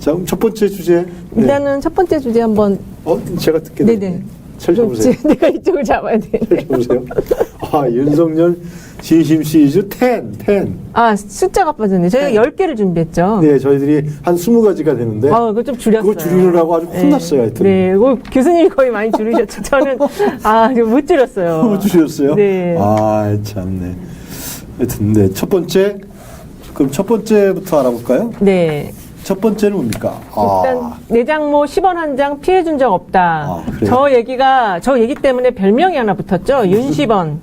자, 그럼 첫 번째 주제. 일단은 첫 번째 주제 한번. 제가 듣게 네네. 되네. 찾아보세요. 내가 이쪽을 잡아야 돼. 찾아보세요. 윤석열 진심 시리즈 10. 아, 숫자가 빠졌네. 저희가 10개를 준비했죠. 네, 저희들이 한 20가지가 되는데. 그거 좀 줄였어요. 그거 줄이느라고 아주 혼났어요, 하여튼. 네, 교수님이 거의 많이 줄이셨죠. 저는, 좀 못 줄였어요. 못 줄였어요? 네. 참네. 하여튼, 네. 첫 번째, 그럼 첫 번째부터 알아볼까요? 네. 첫 번째는 뭡니까? 일단 내장모 10원 한 장 피해준 적 없다. 저 얘기 때문에 별명이 하나 붙었죠. 윤10원.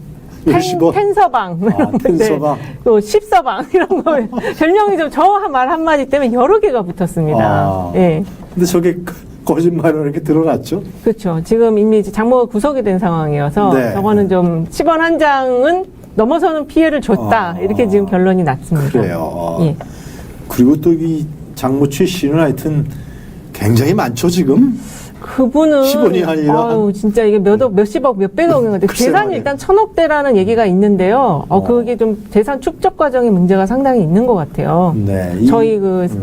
텐서방. 텐서방. 네. 또 10서방. 이런 거. 별명이 좀 저 말 한마디 때문에 여러 개가 붙었습니다. 예. 근데 저게 거짓말로 이렇게 드러났죠? 그렇죠. 지금 이미 장모가 구속이 된 상황이어서 네. 저거는 좀 10원 한 장은 넘어서는 피해를 줬다. 이렇게 지금 결론이 났습니다. 그래요. 예. 그리고 또 이 장모 최 씨는 하여튼 굉장히 많죠, 지금? 그분은 10원이 아니라 진짜 이게 몇십억, 몇백억인 것 같아요. 재산이 일단 1000억대라는 얘기가 있는데요. 그게 좀 재산 축적 과정에 문제가 상당히 있는 것 같아요. 네. 저희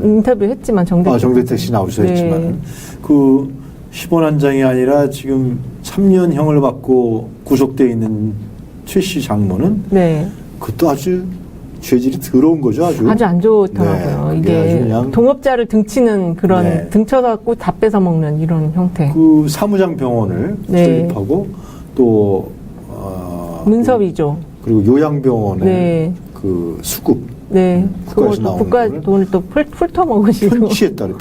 인터뷰 했지만 정대택 씨 나오셨지만 네. 그 10원 한 장이 아니라 지금 3년형을 받고 구속돼 있는 최 씨 장모는 네. 그것도 아주 죄질이 더러운 거죠, 아주. 아주 안 좋더라고요. 네, 이게 동업자를 등치는 그런 등쳐갖고 다 뺏어 먹는 이런 형태. 그 사무장 병원을 설립하고 또 문서위조. 그리고 요양병원의 그 수급. 네. 국가 돈을 또 훑어먹으시고. 편취했다는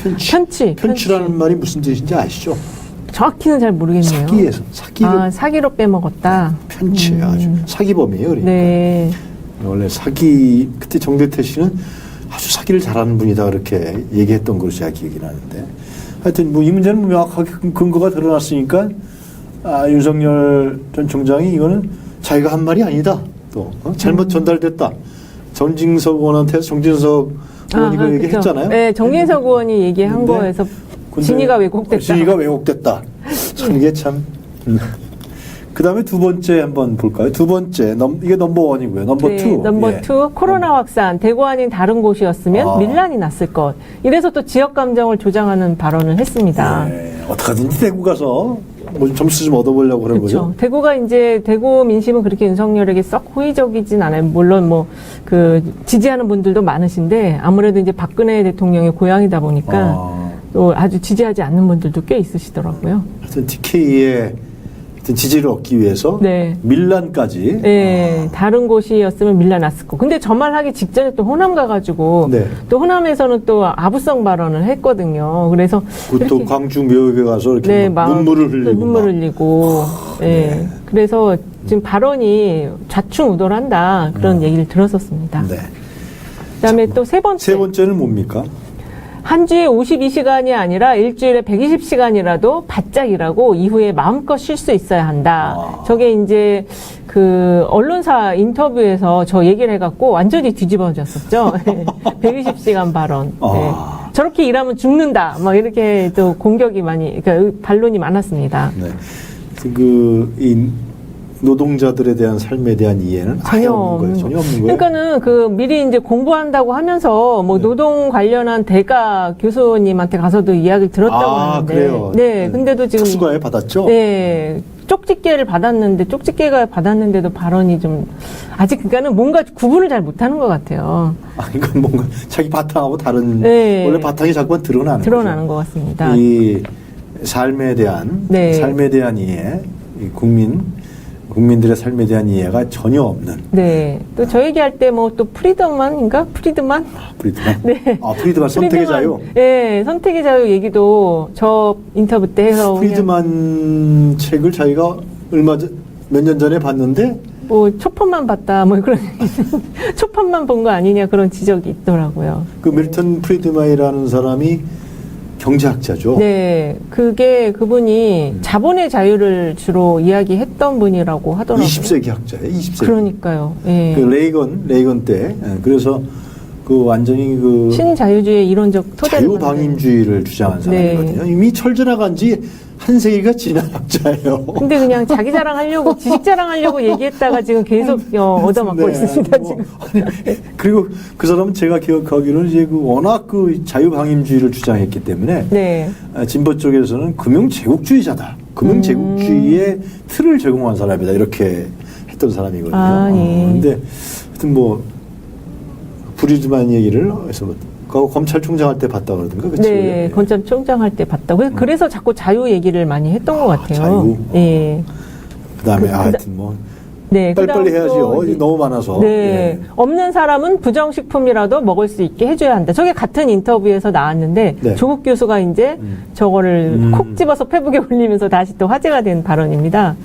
편취라는 말이 무슨 뜻인지 아시죠? 정확히는 잘 모르겠네요. 사기로 빼먹었다. 편취 아주 사기범이에요, 그러니까. 네. 원래 그때 정대태 씨는 아주 사기를 잘하는 분이다 그렇게 얘기했던 걸로 제가 기억이 나는데 하여튼 이 문제는 명확하게 근거가 드러났으니까 윤석열 전 총장이 이거는 자기가 한 말이 아니다 또 잘못 전달됐다. 정진석 의원한테 정진석 의원이 그 얘기했잖아요. 네, 정진석 의원이 얘기한 거에서 진위가 왜곡됐다. 참 이게 참. 그 다음에 두 번째 한번 볼까요? 두 번째, 이게 넘버원이고요. 넘버 투. 넘버 투, 코로나 확산, 대구 아닌 다른 곳이었으면 밀란이 났을 것. 이래서 또 지역 감정을 조장하는 발언을 했습니다. 네, 어떡하든지 대구 가서 점수 좀 얻어보려고 그런 거죠. 대구가 이제, 대구 민심은 그렇게 윤석열에게 썩 호의적이진 않아요. 물론 지지하는 분들도 많으신데, 아무래도 이제 박근혜 대통령의 고향이다 보니까, 또 아주 지지하지 않는 분들도 꽤 있으시더라고요. 하여튼 TK의 지지를 얻기 위해서 밀란까지. 네, 다른 곳이었으면 밀란 났을 거. 근데 저 말 하기 직전에 또 호남 가가지고 또 호남에서는 또 아부성 발언을 했거든요. 그래서 또 광주 묘역에 가서 이렇게 눈물을 흘리고. 네. 그래서 지금 발언이 좌충우돌한다 그런 얘기를 들었었습니다. 네. 그다음에 또 세 번째는 뭡니까? 한 주에 52시간이 아니라 일주일에 120시간이라도 바짝 일하고 이후에 마음껏 쉴 수 있어야 한다. 저게 이제 언론사 인터뷰에서 저 얘기를 해갖고 완전히 뒤집어졌었죠. 120시간 발언. 네. 저렇게 일하면 죽는다. 이렇게 또 공격이 그러니까 반론이 많았습니다. 네. 노동자들에 대한 삶에 대한 이해는 전혀 없는 거예요. 그러니까는 미리 이제 공부한다고 하면서 노동 관련한 대가 교수님한테 가서도 이야기를 들었다고 하는데. 그래요. 네. 근데도 지금 특수과에 받았죠? 네. 쪽집게를 받았는데도 발언이 좀 아직 그러니까는 뭔가 구분을 잘 못하는 것 같아요. 그러니까 뭔가 자기 바탕하고 다른 원래 바탕이 자꾸만 드러나는 것 같습니다. 이 삶에 대한 이해, 국민들의 삶에 대한 이해가 전혀 없는. 네. 또 저 얘기할 때 또 프리드만? 네. 프리드만 선택의 자유? 네. 선택의 자유 얘기도 저 인터뷰 때 해서. 프리드만 책을 자기가 몇 년 전에 봤는데? 초판만 봤다. 그런. 초판만 본 거 아니냐 그런 지적이 있더라고요. 밀턴 프리드만이라는 사람이 경제학자죠. 네. 그분이 자본의 자유를 주로 이야기했던 분이라고 하더라고요. 20세기 학자예요. 20세기. 그러니까요. 예. 레이건 때. 그래서 그 완전히 그 신자유주의 이론적 토대를 자유방임주의를 주장한 사람이거든요. 네. 이미 철저나간 지 한 세기가 지난 학자예요. 근데 그냥 자기 자랑하려고 지식 자랑하려고 얘기했다가 지금 계속 얻어맞고 네, 있습니다. 뭐, 지금. 아니, 그리고 그 사람은 제가 기억하기로는 이제 그 워낙 그 자유방임주의를 주장했기 때문에 네. 진보 쪽에서는 금융제국주의자다. 금융제국주의의 틀을 제공한 사람이다. 이렇게 했던 사람이거든요. 아, 예. 근데 하여튼 뭐 브리즈만 얘기를 해서 검찰총장 할 때 봤다 그러던가. 그치? 네, 검찰총장 할 때 봤다고. 그래서 자꾸 자유 얘기를 많이 했던 것 같아요. 자유? 예. 그다음에 하여튼 뭐 네, 빨리빨리 그다음 해야지요. 또 이게 너무 많아서. 네. 예. 없는 사람은 부정식품이라도 먹을 수 있게 해줘야 한다. 저게 같은 인터뷰에서 나왔는데, 네. 조국 교수가 이제 저거를 콕 집어서 페북에 올리면서 다시 또 화제가 된 발언입니다.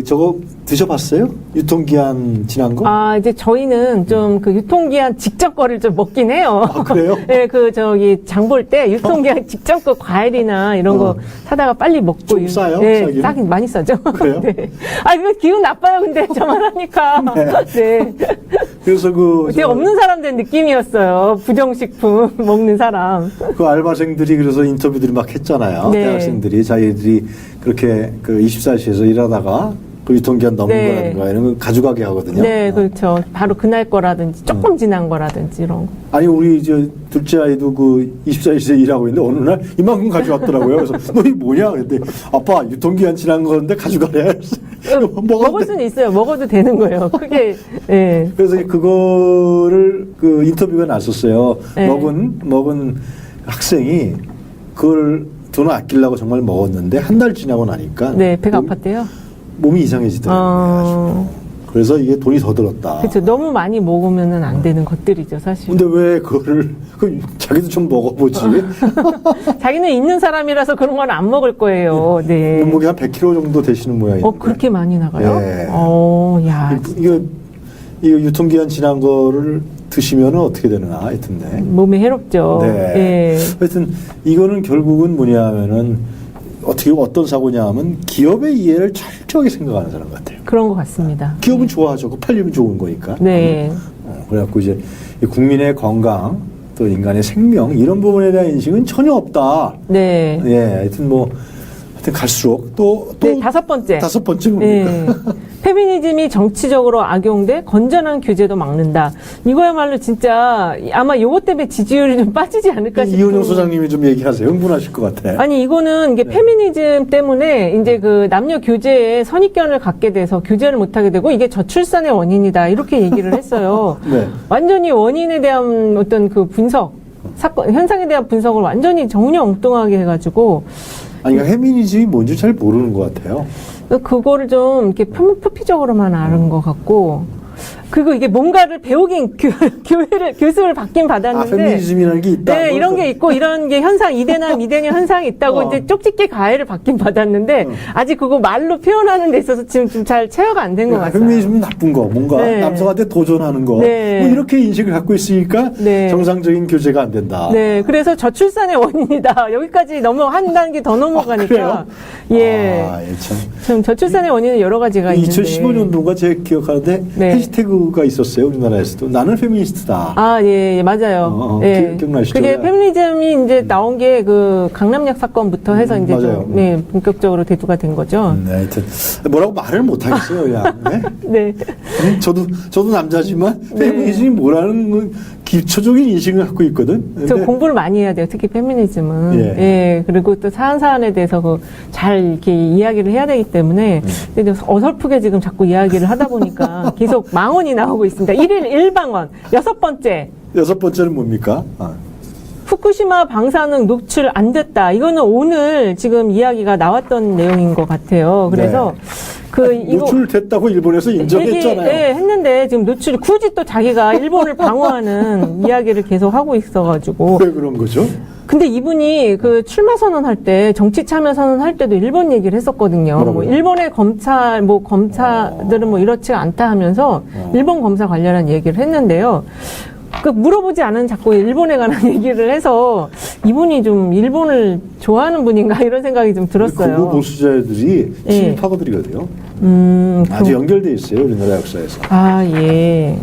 저거 드셔봤어요? 유통기한 지난 거? 아, 이제 저희는 좀 그 유통기한 직전 거를 좀 먹긴 해요. 아, 그래요? 네, 장 볼 때 유통기한 직전 거 과일이나 이런 거 사다가 빨리 먹고. 좀 싸요? 네, 싸기는? 싸긴 많이 싸죠. 그래요? 네. 아, 이거 기분 나빠요, 근데 저만 하니까. 네. 그래서 되게 없는 사람 된 느낌이었어요. 부정식품 먹는 사람. 그 알바생들이 그래서 인터뷰들이 막 했잖아요. 네. 대학생들이 자기들이 그렇게 그 24시에서 일하다가 그 유통기한 넘은 네. 거라든가 이런 거 가져가게 하거든요. 네, 그렇죠. 바로 그날 거라든지 조금 지난 거라든지 이런 거. 아니 우리 둘째 아이도 그 24시에 일하고 있는데 어느 날 이만큼 가져왔더라고요. 그래서 너 이게 뭐냐? 근데 아빠 유통기한 지난 건데 가져가래. 먹을 수는 있어요. 먹어도 되는 거예요. 크게. 예. 그래서 그거를 그 인터뷰가 났었어요. 네. 먹은 학생이 그걸 돈을 아끼려고 정말 먹었는데 한 달 지나고 나니까 네, 배가 아팠대요. 몸이 이상해지더라고요. 그래서 이게 돈이 더 들었다. 그렇죠. 너무 많이 먹으면은 안 되는 것들이죠, 사실. 근데 왜 그거를 자기도 좀 먹어보지? 자기는 있는 사람이라서 그런 건 안 먹을 거예요. 네. 몸무게 한 100kg 정도 되시는 모양인데. 그렇게 많이 나가요? 네. 야. 이거 유통기한 지난 거를 드시면 어떻게 되나 하여튼네. 몸에 해롭죠. 네. 예. 하여튼 이거는 결국은 뭐냐 하면은 어떤 사고냐 하면 기업의 이해를 철저하게 생각하는 사람 같아요. 그런 것 같습니다. 기업은 좋아하죠. 팔리면 좋은 거니까. 네. 그래갖고 이제 국민의 건강 또 인간의 생명 이런 부분에 대한 인식은 전혀 없다. 네. 예, 하여튼 갈수록 또 네, 다섯 번째 뭡니까? 네. 페미니즘이 정치적으로 악용돼 건전한 규제도 막는다. 이거야말로 진짜 아마 요것 때문에 지지율이 좀 빠지지 않을까 싶어요. 이은영 소장님이 좀 얘기하세요. 흥분하실 것 같아. 아니 이거는 이게 페미니즘 때문에 이제 그 남녀 교제에 선입견을 갖게 돼서 교제를 못하게 되고 이게 저출산의 원인이다 이렇게 얘기를 했어요. 네. 완전히 원인에 대한 어떤 그 분석, 사건 현상에 대한 분석을 완전히 전혀 엉뚱하게 해가지고. 아니, 그러니까 페미니즘이 뭔지 잘 모르는 것 같아요. 그거를 좀 이렇게 표피적으로만 아는 것 같고. 그리고 이게 뭔가를 배우긴 교수를 받긴 받았는데. 페미니즘이라는 게 있다. 네, 이런 게 있고, 이런 게 이대남, 이대녀 현상이 있다고 이제 쪽집게 가해를 받긴 받았는데, 아직 그거 말로 표현하는 데 있어서 지금 좀 잘 체화가 안 된 것 같아요. 페미니즘은 나쁜 거, 뭔가 네. 남성한테 도전하는 거. 네. 뭐 이렇게 인식을 갖고 있으니까 네. 정상적인 교제가 안 된다. 네, 그래서 저출산의 원인이다. 여기까지 한 단계 더 넘어가니까. 예. 참 저출산의 원인은 여러 가지가 있는데. 2015년도인가 제가 기억하는데 네. 해시태그가 있었어요. 우리나라에서도. 나는 페미니스트다. 아, 예, 맞아요. 예. 기억나시죠? 그게 페미니즘이 이제 나온 게 그 강남역 사건부터 해서 이제 맞아요. 좀, 네, 본격적으로 대두가 된 거죠. 네, 하여튼 뭐라고 말을 못 하겠어요, 그냥. 네? 네. 저도 남자지만 네. 페미니즘이 뭐라는 건 기초적인 인식을 갖고 있거든. 저 근데 공부를 많이 해야 돼요. 특히 페미니즘은. 예. 예. 그리고 또 사안에 대해서 잘 이렇게 이야기를 해야 되기 때문에 근데 어설프게 지금 자꾸 이야기를 하다 보니까 계속 망언이 나오고 있습니다. 1일 1방언. 여섯 번째는 뭡니까? 후쿠시마 방사능 노출 안 됐다. 이거는 오늘 지금 이야기가 나왔던 내용인 것 같아요. 그래서 이거 노출됐다고 일본에서 인정했잖아요. 네, 했는데 지금 노출이 굳이 또 자기가 일본을 방어하는 이야기를 계속 하고 있어가지고. 왜 그런 거죠? 근데 이분이 그 출마 선언할 때, 정치 참여 선언할 때도 일본 얘기를 했었거든요. 뭐라고요? 일본의 검사들은 이렇지가 않다 하면서 일본 검사 관련한 얘기를 했는데요. 물어보지 않은 자꾸 일본에 관한 얘기를 해서 이분이 좀 일본을 좋아하는 분인가 이런 생각이 좀 들었어요. 극우 보수자들이 예. 친일파거들이거든요. 아주 연결돼 있어요, 우리나라 역사에서. 아, 예.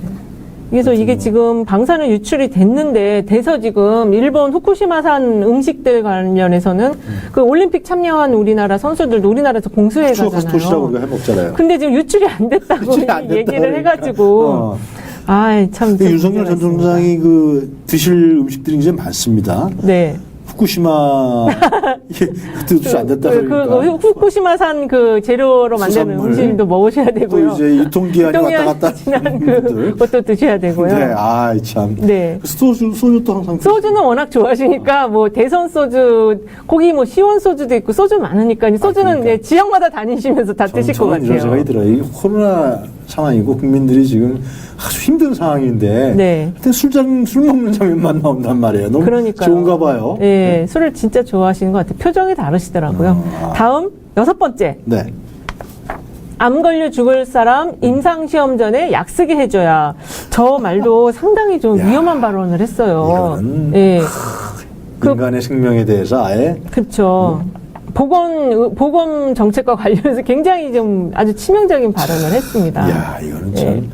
그래서 이게 지금 방사능 유출이 됐는데 돼서 지금 일본 후쿠시마산 음식들 관련해서는 그 올림픽 참여한 우리나라 선수들도 우리나라에서 공수해 추억 도시라고 가잖아요. 우리가 해먹잖아요. 근데 지금 유출이 안 됐다고 유출이 안 됐다 얘기를 그러니까. 해가지고 참 그 윤석열 전 총장이 그 드실 음식들이 이제 많습니다. 네. 후쿠시마 이게 그때도 안 됐다 그러니까. 그 후쿠시마산 그 재료로 만드는 수산물. 음식도 먹으셔야 되고요. 또 이제 유통기한이 왔다 갔다 지난 하는 분들. 그것도 드셔야 되고요. 네, 아 참. 네. 소주도 항상 소주는 워낙 좋아하시니까 뭐 대선 소주, 거기 뭐 시원 소주도 있고 소주 많으니까 소주는 그러니까. 네, 지역마다 다니시면서 다 드실 것 저는 이런 같아요. 생각이 들어요. 이 코로나 상황이고 국민들이 지금 아주 힘든 상황인데 네. 그때 술 먹는 장면만 나온단 말이에요. 너무 그러니까요. 좋은가 봐요. 네, 술을 진짜 좋아하시는 것 같아요. 표정이 다르시더라고요. 다음 6번째. 네. 암 걸려 죽을 사람 임상시험 전에 약 쓰게 해줘야. 저 말도 상당히 좀 야, 위험한 발언을 했어요. 이거는 예. 인간의 생명에 대해서 아예 그렇죠. 보건 정책과 관련해서 굉장히 좀 아주 치명적인 발언을 했습니다. 야 이거는 참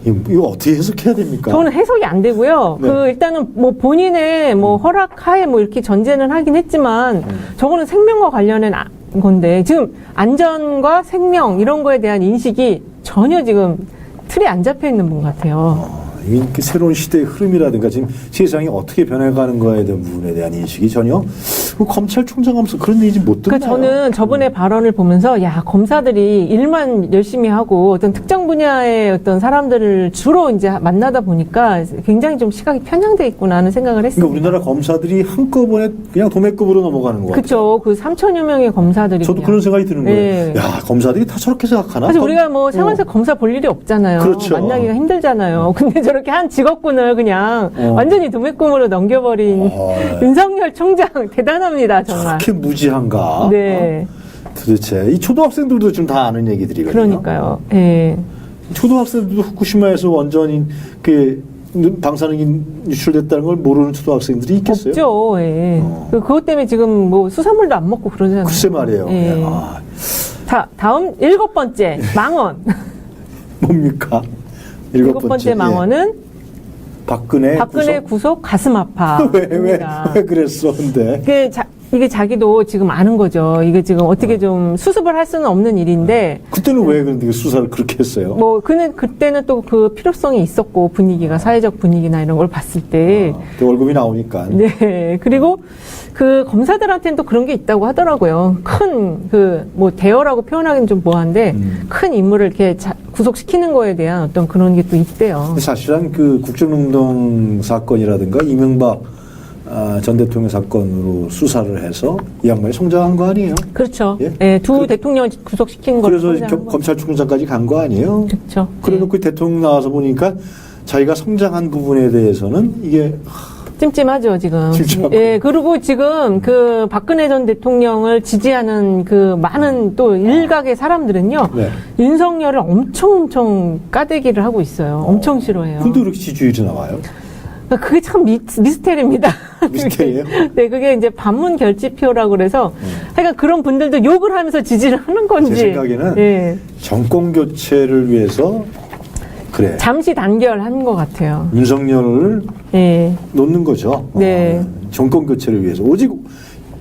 이거 어떻게 해석해야 됩니까? 저는 해석이 안 되고요. 네. 일단은 뭐 본인의 뭐 허락하에 뭐 이렇게 전제는 하긴 했지만 저거는 생명과 관련된 건데 지금 안전과 생명 이런 거에 대한 인식이 전혀 지금 틀이 안 잡혀 있는 분 같아요. 이게 새로운 시대의 흐름이라든가 지금 세상이 어떻게 변해가는 거에 대한 부분에 대한 인식이 전혀 검찰총장 하면서 그런 얘기 못 듣나요? 그러니까 저는 저번에 발언을 보면서 야 검사들이 일만 열심히 하고 어떤 특정 분야의 어떤 사람들을 주로 이제 만나다 보니까 굉장히 좀 시각이 편향돼 있구나 하는 생각을 했습니다. 그러니까 우리나라 검사들이 한꺼번에 그냥 도매급으로 넘어가는 거 같아요. 그렇죠. 그 3천여 명의 검사들이 저도 그런 생각이 드는 거예요. 네. 야 검사들이 다 저렇게 생각하나? 사실 우리가 뭐 생활에서 검사 볼 일이 없잖아요. 그렇죠. 만나기가 힘들잖아요. 근데 저렇게 한 직업군을 그냥 완전히 도매꿈으로 넘겨버린 윤석열 총장 대단합니다, 정말. 그렇게 무지한가? 네. 도대체 이 초등학생들도 지금 다 아는 얘기들이거든요. 그러니까요. 예. 초등학생들도 후쿠시마에서 완전히 그 방사능이 유출됐다는 걸 모르는 초등학생들이 있겠어요? 없죠. 예. 그것 때문에 지금 뭐 수산물도 안 먹고 그러잖아요. 글쎄 말이에요. 예. 아, 자, 다음 7번째 망언. 뭡니까? 7번째 예. 망언은 박근혜 구속 가슴 아파. 왜 그랬어? 근데 이게 자기도 지금 아는 거죠. 이게 지금 어떻게 좀 수습을 할 수는 없는 일인데. 그때는 왜 근데 수사를 그렇게 했어요? 뭐, 그때는 또 그 필요성이 있었고, 분위기가, 사회적 분위기나 이런 걸 봤을 때. 또 월급이 나오니까. 네. 그리고 그 검사들한테는 또 그런 게 있다고 하더라고요. 뭐, 대여라고 표현하기는 좀 뭐한데, 큰 인물을 이렇게 구속시키는 거에 대한 어떤 그런 게 또 있대요. 사실은 그 국정농단 사건이라든가 이명박 전 대통령 사건으로 수사를 해서 이 양반이 성장한 거 아니에요? 그렇죠. 예? 예, 두 대통령 구속시킨 걸. 그래서 검찰총장까지 간 거 아니에요? 그렇죠. 그래놓고 대통령 나와서 보니까 자기가 성장한 부분에 대해서는 이게 찜찜하죠, 지금. 찜찜하고. 예, 그리고 지금 그 박근혜 전 대통령을 지지하는 그 많은 또 일각의 사람들은요, 네. 윤석열을 엄청 까대기를 하고 있어요. 엄청 싫어해요. 근데 왜 이렇게 지지율이 나와요? 그러니까 그게 참 미스테리입니다. 미스테리예요? 네, 그게 이제 반문 결집표라고 그래서, 하여간 그런 분들도 욕을 하면서 지지를 하는 건지. 제 생각에는 예, 정권 교체를 위해서 그래 잠시 단결한 것 같아요. 윤석열을 예, 놓는 거죠. 네. 정권 교체를 위해서 오직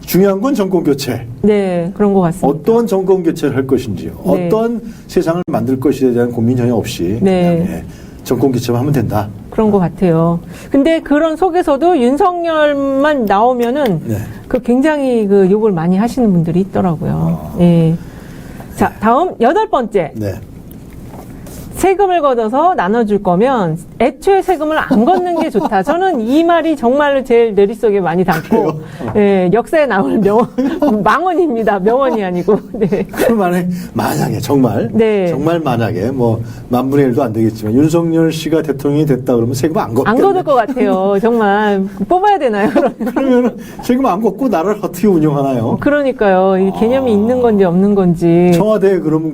중요한 건 정권 교체. 네, 그런 것 같습니다. 어떠한 정권 교체를 할 것인지요. 네. 어떠한 세상을 만들 것에 대한 고민 전혀 없이 네. 그냥, 예, 정권 교체만 하면 된다. 그런 것 같아요. 근데 그런 속에서도 윤석열만 나오면은 네. 그 굉장히 그 욕을 많이 하시는 분들이 있더라고요. 예. 자, 다음 8번째. 네. 세금을 걷어서 나눠줄 거면 애초에 세금을 안 걷는 게 좋다. 저는 이 말이 정말로 제일 머릿속에 많이 담고, 예, 역사에 나올 망언입니다. 명언이 아니고, 네. 그 만약에 정말 네. 정말 만약에 뭐 만분의 1도 안 되겠지만 윤석열 씨가 대통령이 됐다 그러면 세금 안 걷겠네. 안 걷을 것 같아요. 정말. 뽑아야 되나요? 그러면 세금 안 걷고 나라를 어떻게 운영하나요? 그러니까요. 이 개념이 있는 건지 없는 건지. 청와대에 그러면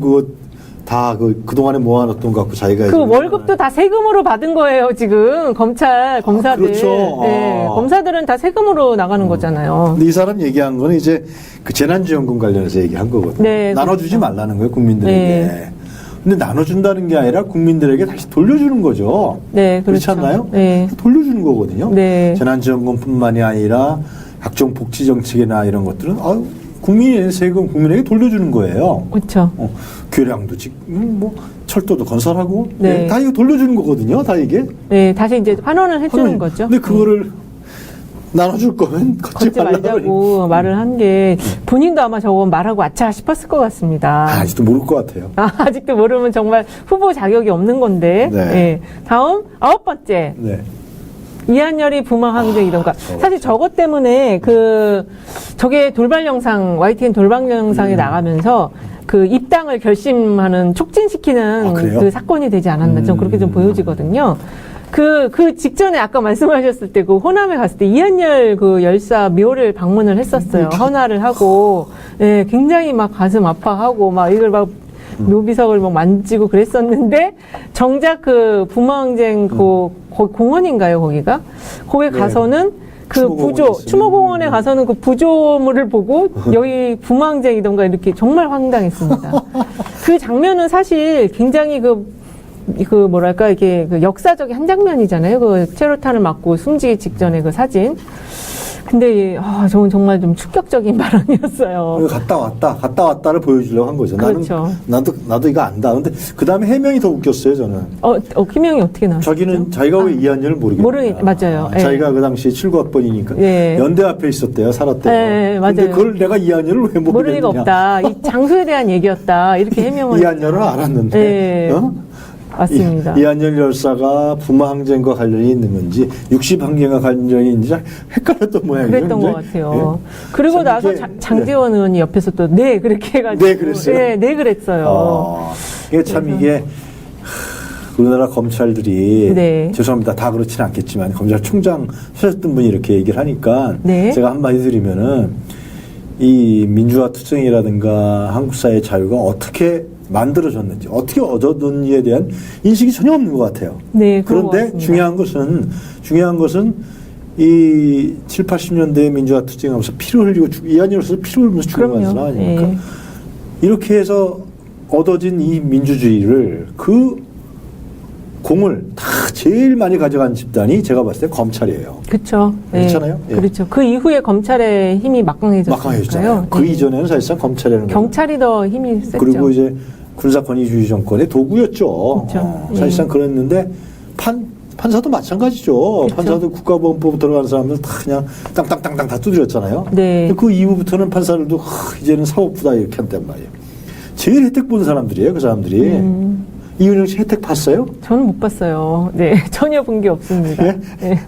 다 그동안에 모아놨던 거 갖고 자기가 그 월급도 다 세금으로 받은 거예요, 지금. 검사들. 그렇죠. 네, 검사들은 다 세금으로 나가는 거잖아요. 근데 이 사람 얘기한 거는 이제 그 재난지원금 관련해서 얘기한 거거든요. 네, 나눠주지 그렇죠. 말라는 거예요, 국민들에게. 네. 근데 나눠준다는 게 아니라 국민들에게 다시 돌려주는 거죠. 네, 그렇지 그렇죠. 않나요? 네. 돌려주는 거거든요. 네. 재난지원금뿐만이 아니라 각종 복지 정책이나 이런 것들은 국민이 낸 세금 국민에게 돌려주는 거예요. 그렇죠. 교량도 뭐 철도도 건설하고 네. 다 이거 돌려주는 거거든요. 다 이게. 네, 다시 이제 환원을 해주는 거죠. 근데 그거를 나눠줄 거면 걷지 걷지 말자고 말을 한 게 본인도 아마 저거 말하고 아차 싶었을 것 같습니다. 아직도 모를 것 같아요. 아직도 모르면 정말 후보 자격이 없는 건데. 네. 네. 다음 9번째. 네. 이한열이 부마 항쟁 이던가. 사실 저것 때문에 저게 돌발 영상, YTN 돌발 영상에 나가면서 그 입당을 결심하는 촉진시키는 그래요? 그 사건이 되지 않았나. 좀 그렇게 좀 보여지거든요. 그 직전에 아까 말씀하셨을 때 그 호남에 갔을 때 이한열 그 열사 묘를 방문을 했었어요. 헌화를 하고, 예, 굉장히 막 가슴 아파하고 막 이걸 막 묘비석을 막 만지고 그랬었는데 정작 그 부마항쟁 공원인가요, 거기가? 거기 가서는 그 추모공원에 가서는 그 부조물을 보고 여기 부마항쟁이던가 이렇게 정말 황당했습니다. 그 장면은 사실 굉장히 뭐랄까, 이게 그 역사적인 한 장면이잖아요. 그 체류탄을 맞고 숨지기 직전에 그 사진. 근데, 저건 정말 좀 충격적인 발언이었어요. 갔다 왔다를 보여주려고 한 거죠. 그렇죠. 나도 이거 안다. 근데 그 다음에 해명이 더 웃겼어요, 저는. 김영이 어떻게 나왔어요? 자기가 왜 이한열을 모르겠다. 맞아요. 예. 자기가 그 당시에 7구학번이니까. 예. 연대 앞에 있었대요, 살았대요. 예, 맞아요. 근데 그걸 내가 이한열을 왜 모르겠느냐. 모를 리가 없다. 이 장소에 대한 얘기였다. 이렇게 해명을. 이한열을 알았는데. 예. 맞습니다. 이한열 열사가 부마항쟁과 관련이 있는 건지 60항쟁과 관련이 있는지 헷갈렸던 모양이죠. 그랬던 것 같아요. 예? 그리고 나서 장제원 의원이 옆에서 또 그렇게 해가지고. 네, 그랬어요? 네, 그랬어요. 이게 참 이게 우리나라 검찰들이 네. 죄송합니다. 다 그렇지는 않겠지만 검찰총장 하셨던 분이 이렇게 얘기를 하니까 네. 제가 한마디 드리면은 이 민주화 투쟁이라든가 한국 사회의 자유가 어떻게 만들어졌는지 어떻게 얻어졌는지에 대한 인식이 전혀 없는 것 같아요. 네, 그런 것 그런데 같습니다. 중요한 것은 이 7, 80년대 민주화 투쟁하면서 피를 흘리고 이한열에서 피를 흘리면서 죽은 것은 아닙니까? 네. 이렇게 해서 얻어진 이 민주주의를 그 공을 다 제일 많이 가져간 집단이 제가 봤을 때 검찰이에요. 그렇죠. 그렇잖아요. 예. 그렇죠. 그 이후에 검찰의 힘이 막강해졌어요. 막강해졌잖아요. 그 이전에는 사실상 검찰이라는 경찰이 더 힘이 셌죠. 그리고 이제 군사 권위주의 정권의 도구였죠. 그렇죠. 사실상 그랬는데 판사도 마찬가지죠. 그렇죠. 판사도 국가보안법 들어가는 사람들 다 그냥 땅땅땅땅 다 두드렸잖아요. 네. 그 이후부터는 판사들도 이제는 사법부다 이렇게 한단 말이에요. 제일 혜택 본 사람들이에요. 그 사람들이. 이은영 씨 혜택 봤어요? 저는 못 봤어요. 네, 전혀 본 게 없습니다. 예? 네.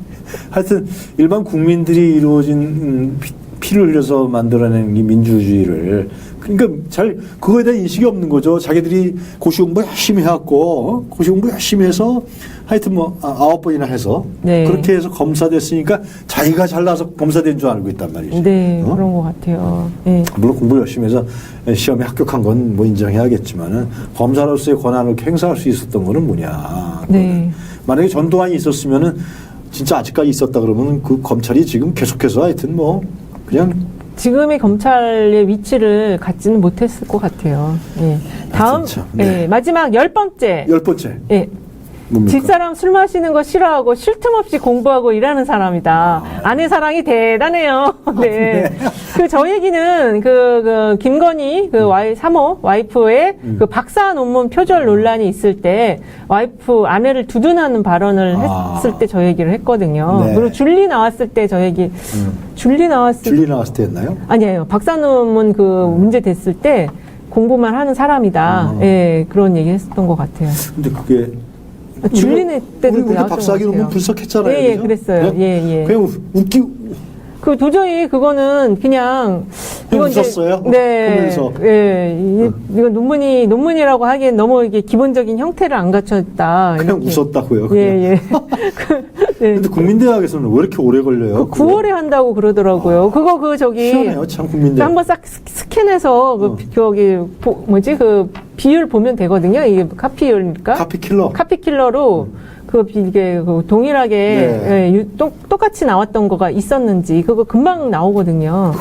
하여튼 일반 국민들이 이루어진 피를 흘려서 만들어낸 이 민주주의를 그러니까 그거에 대한 인식이 없는 거죠. 자기들이 고시 공부 열심히 해갖고 고시 공부 열심히 해서 하여튼 9번이나 해서 네. 그렇게 해서 검사 됐으니까 자기가 잘나서 검사 된 줄 알고 있단 말이죠. 네, 그런 것 같아요. 네. 물론 공부 열심히 해서 시험에 합격한 건 뭐 인정해야겠지만은 검사로서의 권한을 행사할 수 있었던 거는 뭐냐. 네. 만약에 전두환이 있었으면은 진짜 아직까지 있었다 그러면 그 검찰이 지금 계속해서 하여튼 그냥 지금의 검찰의 위치를 갖지는 못했을 것 같아요. 네. 다음, 진짜. 네. 마지막 10번째. 10번째. 네. 뭡니까? 집사람 술 마시는 거 싫어하고 쉴 틈 없이 공부하고 일하는 사람이다. 아내 사랑이 대단해요. 네. 저 얘기는 김건희 사모 와이프의 그 박사 논문 표절 논란이 있을 때 아내를 두둔하는 발언을 했을 때 저 얘기를 했거든요. 네. 그리고 줄리 나왔을 때 저 얘기, 줄리 나왔을 때 했나요? 아니에요. 박사 논문 문제 됐을 때 공부만 하는 사람이다. 예, 그런 얘기 했었던 것 같아요. 근데 그게 줄리네 때도 우리 박사학위 논문 분석했잖아요. 예, 그죠? 그랬어요. 네? 예. 그냥 도저히 그거는 그냥 웃었어요? 네. 보면서. 이거 논문이라고 하기엔 너무 이게 기본적인 형태를 안 갖췄다. 그냥 이렇게. 웃었다고요. 예. 근데 국민대학에서는 왜 이렇게 오래 걸려요? 9월에 한다고 그러더라고요. 희한해요, 참 국민대학. 한번 싹 스캔해서 비율 보면 되거든요. 이게 카피율일까? 카피킬러로 이게 동일하게 똑같이 나왔던 거가 있었는지 그거 금방 나오거든요.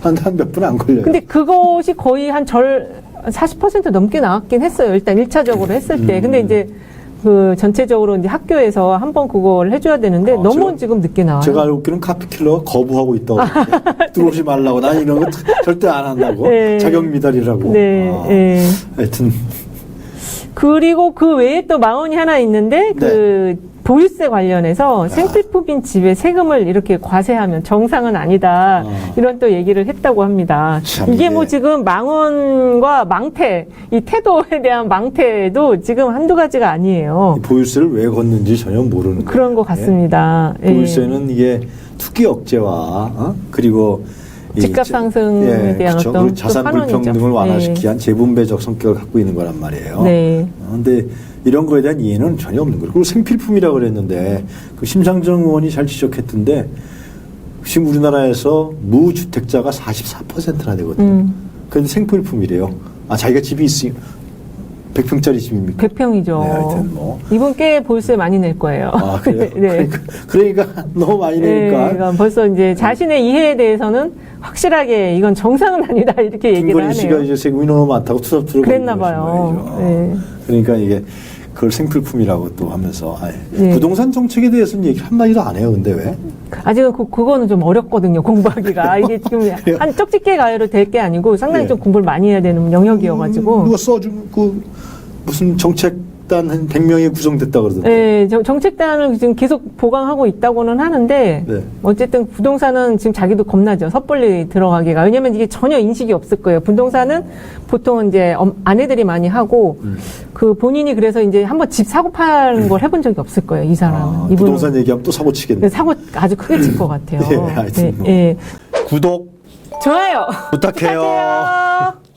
한 몇 분 안 걸려요. 근데 그것이 거의 40% 넘게 나왔긴 했어요. 일단 1차적으로 했을 때. 근데 이제 그 전체적으로 이제 학교에서 한번 그걸 해줘야 되는데 너무 지금 늦게 나와요. 제가 알고 있기는 카피킬러가 거부하고 있다고. 들어오지 말라고. 난 이런 거 절대 안 한다고. 네. 자격 미달이라고. 네. 네. 하여튼. 그리고 그 외에 또 망언이 하나 있는데 그 보유세 관련해서 생필품인 집에 세금을 이렇게 과세하면 정상은 아니다. 이런 또 얘기를 했다고 합니다. 이게 뭐 지금 망언과 망태, 이 태도에 대한 망태도 지금 한두 가지가 아니에요. 보유세를 왜 걷는지 전혀 모르는 그런 것 같습니다. 예. 보유세는 이게 투기 억제와 그리고 집값 상승에 대한 그렇죠. 어떤 그리고 자산 불평등을 완화시키기 위한 재분배적 성격을 갖고 있는 거란 말이에요. 네. 그런데 이런 거에 대한 이해는 전혀 없는 거예요. 그리고 생필품이라고 그랬는데 그 심상정 의원이 잘 지적했던데 지금 우리나라에서 무주택자가 44%나 되거든요. 그런데 생필품이래요. 아, 자기가 집이 있으니 100평짜리 집입니까? 100평이죠. 네, 하여튼 뭐. 이분 꽤 보유세 많이 낼 거예요. 아, 그래요? 네. 그러니까 너무 많이 내니까. 그러니까 벌써 이제 자신의 이해에 대해서는 확실하게 이건 정상은 아니다 이렇게 얘기를 하네요. 김건희 씨가 이제 세금이 너무 많다고 투잡투잡 그랬나 봐요. 네. 그러니까 이게 그걸 생필품이라고 또 하면서 네. 부동산 정책에 대해서는 얘기 한마디도 안 해요. 근데 왜? 아직은 그거는 좀 어렵거든요. 공부하기가. 이게 지금 한 쪽집게 가요로 될 게 아니고 상당히 좀 공부를 많이 해야 되는 영역이어가지고. 누가 써준 그 무슨 정책단 한 100명이 구성됐다 그러던데. 네, 정책단을 지금 계속 보강하고 있다고는 하는데 네. 어쨌든 부동산은 지금 자기도 겁나죠. 섣불리 들어가기가. 왜냐면 이게 전혀 인식이 없을 거예요. 부동산은 보통 이제 아내들이 많이 하고 그 본인이 그래서 이제 한번 집 사고 파는 걸 해본 적이 없을 거예요. 이 사람은. 이분은. 부동산 얘기하면 또 사고 치겠네. 사고 아주 크게 칠 것 같아요. 네, 하여튼 뭐. 네. 구독 좋아요. 부탁해요. 부탁해요.